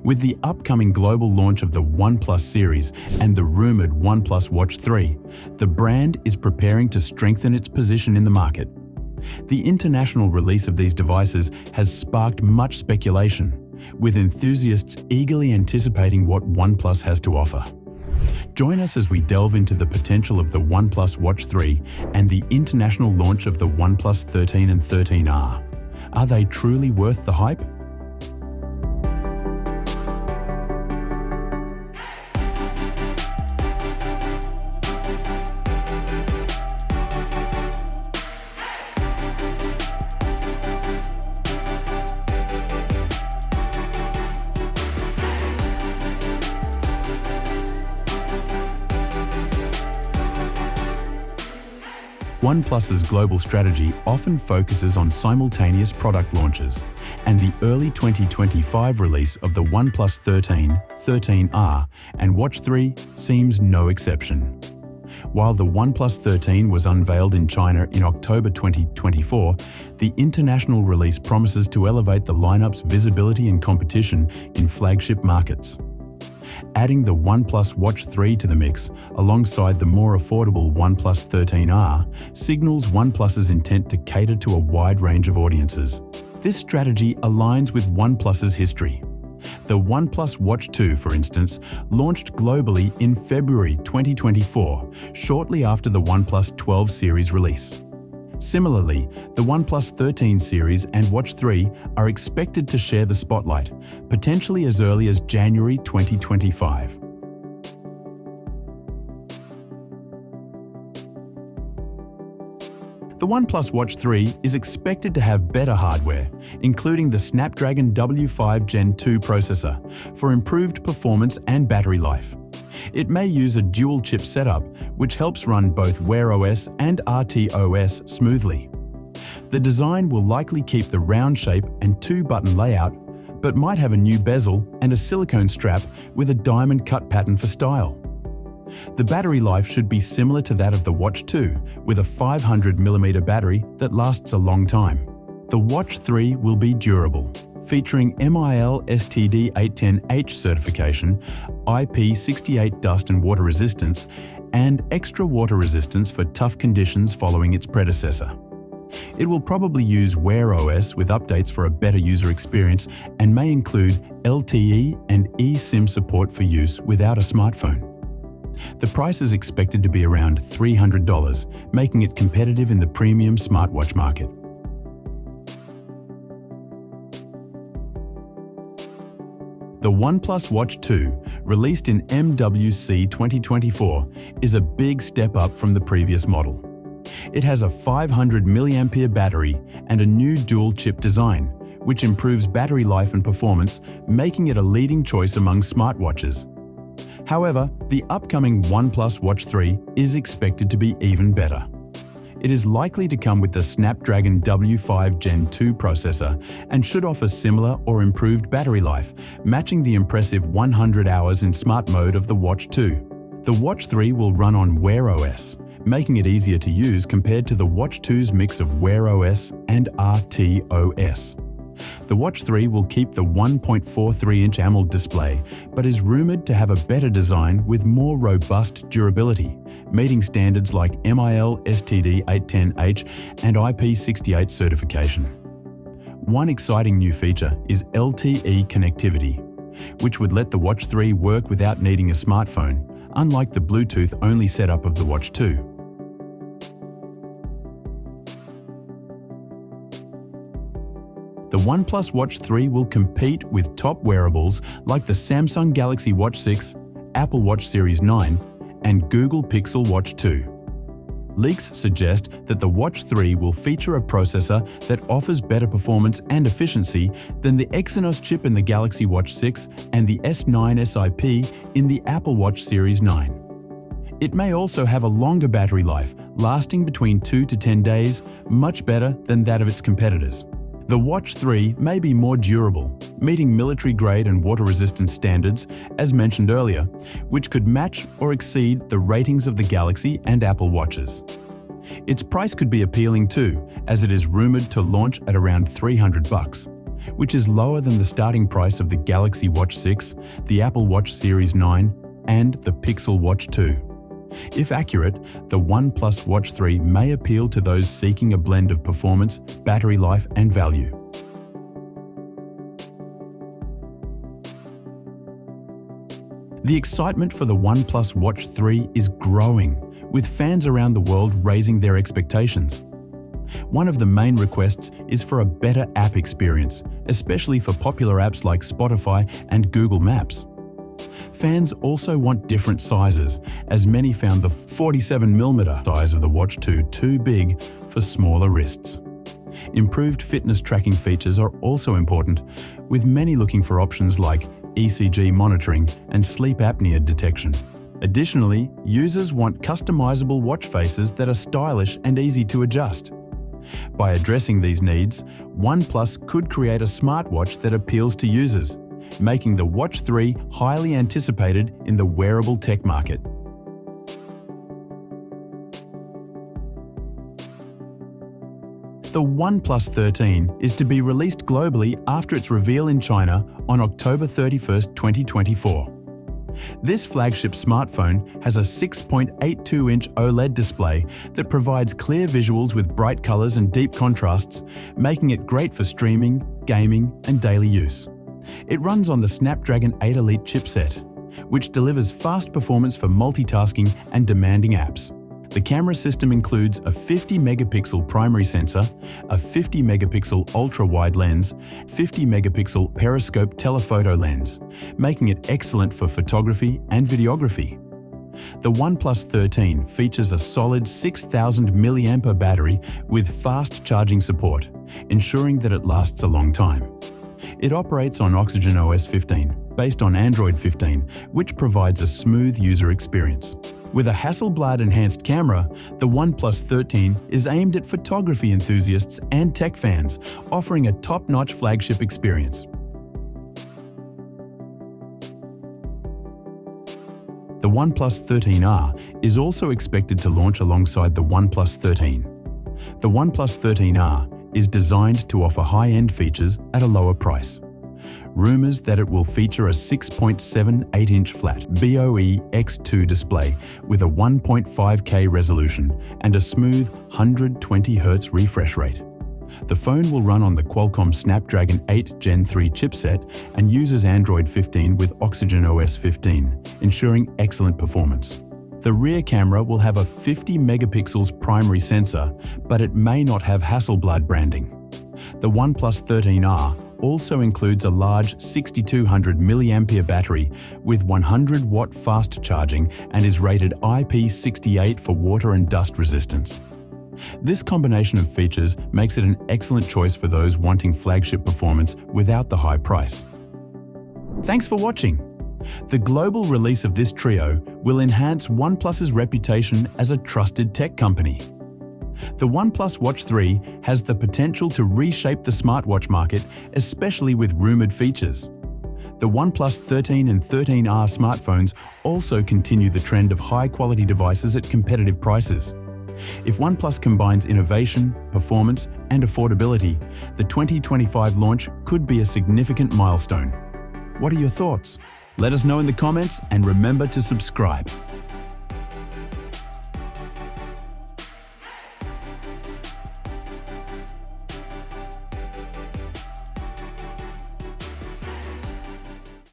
With the upcoming global launch of the OnePlus series and the rumored OnePlus Watch 3, the brand is preparing to strengthen its position in the market. The international release of these devices has sparked much speculation, with enthusiasts eagerly anticipating what OnePlus has to offer. Join us as we delve into the potential of the OnePlus Watch 3 and the international launch of the OnePlus 13 and 13R. Are they truly worth the hype? OnePlus's global strategy often focuses on simultaneous product launches, and the early 2025 release of the OnePlus 13, 13R, and Watch 3 seems no exception. While the OnePlus 13 was unveiled in China in October 2024, the international release promises to elevate the lineup's visibility and competition in flagship markets. Adding the OnePlus Watch 3 to the mix, alongside the more affordable OnePlus 13R, signals OnePlus's intent to cater to a wide range of audiences. This strategy aligns with OnePlus's history. The OnePlus Watch 2, for instance, launched globally in February 2024, shortly after the OnePlus 12 series release. Similarly, the OnePlus 13 series and Watch 3 are expected to share the spotlight, potentially as early as January 2025. The OnePlus Watch 3 is expected to have better hardware, including the Snapdragon W5 Gen 2 processor, for improved performance and battery life. It may use a dual-chip setup, which helps run both Wear OS and RTOS smoothly. The design will likely keep the round shape and two-button layout, but might have a new bezel and a silicone strap with a diamond cut pattern for style. The battery life should be similar to that of the Watch 2, with a 500mm battery that lasts a long time. The Watch 3 will be durable, featuring MIL STD810H certification, IP68 dust and water resistance, and extra water resistance for tough conditions following its predecessor. It will probably use Wear OS with updates for a better user experience and may include LTE and eSIM support for use without a smartphone. The price is expected to be around $300, making it competitive in the premium smartwatch market. The OnePlus Watch 2, released in MWC 2024, is a big step up from the previous model. It has a 500 mAh battery and a new dual-chip design, which improves battery life and performance, making it a leading choice among smartwatches. However, the upcoming OnePlus Watch 3 is expected to be even better. It is likely to come with the Snapdragon W5 Gen 2 processor and should offer similar or improved battery life, matching the impressive 100 hours in smart mode of the Watch 2. The Watch 3 will run on Wear OS, making it easier to use compared to the Watch 2's mix of Wear OS and RTOS. The Watch 3 will keep the 1.43-inch AMOLED display, but is rumored to have a better design with more robust durability, meeting standards like MIL STD810H and IP68 certification. One exciting new feature is LTE connectivity, which would let the Watch 3 work without needing a smartphone, unlike the Bluetooth-only setup of the Watch 2. The OnePlus Watch 3 will compete with top wearables like the Samsung Galaxy Watch 6, Apple Watch Series 9, and Google Pixel Watch 2. Leaks suggest that the Watch 3 will feature a processor that offers better performance and efficiency than the Exynos chip in the Galaxy Watch 6 and the S9 SiP in the Apple Watch Series 9. It may also have a longer battery life, lasting between 2 to 10 days, much better than that of its competitors. The Watch 3 may be more durable, meeting military-grade and water-resistant standards, as mentioned earlier, which could match or exceed the ratings of the Galaxy and Apple Watches. Its price could be appealing too, as it is rumored to launch at around $300. which is lower than the starting price of the Galaxy Watch 6, the Apple Watch Series 9, and the Pixel Watch 2. If accurate, the OnePlus Watch 3 may appeal to those seeking a blend of performance, battery life, and value. The excitement for the OnePlus Watch 3 is growing, with fans around the world raising their expectations. One of the main requests is for a better app experience, especially for popular apps like Spotify and Google Maps. Fans also want different sizes, as many found the 47mm size of the Watch 2 too big for smaller wrists. Improved fitness tracking features are also important, with many looking for options like ECG monitoring and sleep apnea detection. Additionally, users want customizable watch faces that are stylish and easy to adjust. By addressing these needs, OnePlus could create a smartwatch that appeals to users, making the Watch 3 highly anticipated in the wearable tech market. The OnePlus 13 is to be released globally after its reveal in China on October 31, 2024. This flagship smartphone has a 6.82-inch OLED display that provides clear visuals with bright colors and deep contrasts, making it great for streaming, gaming, and daily use. It runs on the Snapdragon 8 Elite chipset, which delivers fast performance for multitasking and demanding apps. The camera system includes a 50-megapixel primary sensor, a 50-megapixel ultra-wide lens, 50-megapixel periscope telephoto lens, making it excellent for photography and videography. The OnePlus 13 features a solid 6,000 mAh battery with fast charging support, ensuring that it lasts a long time. It operates on Oxygen OS 15, based on Android 15, which provides a smooth user experience. With a Hasselblad-enhanced camera, the OnePlus 13 is aimed at photography enthusiasts and tech fans, offering a top-notch flagship experience. The OnePlus 13R is also expected to launch alongside the OnePlus 13. The OnePlus 13R is designed to offer high-end features at a lower price. Rumours that it will feature a 6.78-inch flat BOE X2 display with a 1.5K resolution and a smooth 120Hz refresh rate. The phone will run on the Qualcomm Snapdragon 8 Gen 3 chipset and uses Android 15 with Oxygen OS 15, ensuring excellent performance. The rear camera will have a 50 megapixels primary sensor, but it may not have Hasselblad branding. The OnePlus 13R also includes a large 6200 mAh battery with 100-watt fast charging and is rated IP68 for water and dust resistance. This combination of features makes it an excellent choice for those wanting flagship performance without the high price. Thanks for watching. The global release of this trio will enhance OnePlus's reputation as a trusted tech company. The OnePlus Watch 3 has the potential to reshape the smartwatch market, especially with rumoured features. The OnePlus 13 and 13R smartphones also continue the trend of high-quality devices at competitive prices. If OnePlus combines innovation, performance, and affordability, the 2025 launch could be a significant milestone. What are your thoughts? Let us know in the comments and remember to subscribe.